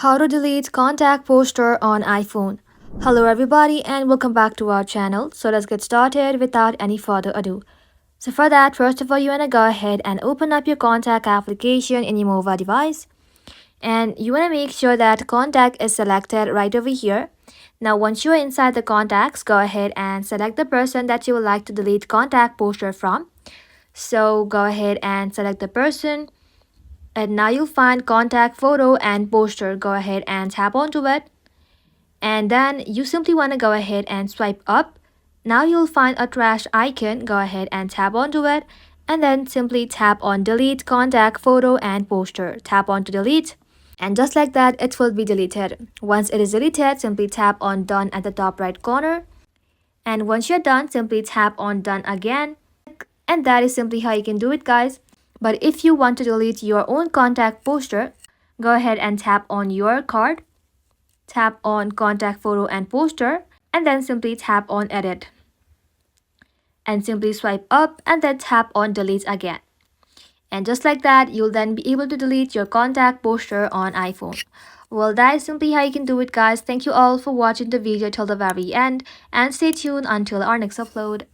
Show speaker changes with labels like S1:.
S1: How to delete contact poster on iPhone. Hello everybody and welcome back to our channel. So let's get started without any further ado. So for that, first of all, you want to go ahead and open up your contact application in your mobile device. And you want to make sure that contact is selected right over here. Now once you're inside the contacts, go ahead and select the person that you would like to delete contact poster from. So go ahead and select the person. And now you'll find contact photo and poster. Go ahead and tap onto it. And then you simply want to go ahead and swipe up. Now you'll find a trash icon. Go ahead and tap onto it. And then simply tap on delete contact photo and poster. Tap on to delete. And just like that, it will be deleted. Once it is deleted, simply tap on done at the top right corner. And once you're done, simply tap on done again. And that is simply how you can do it, guys. But if you want to delete your own contact poster, go ahead and tap on your card, tap on contact photo and poster, and then simply tap on edit. And simply swipe up and then tap on delete again. And just like that, you'll then be able to delete your contact poster on iPhone. Well, that is simply how you can do it, guys. Thank you all for watching the video till the very end, and stay tuned until our next upload.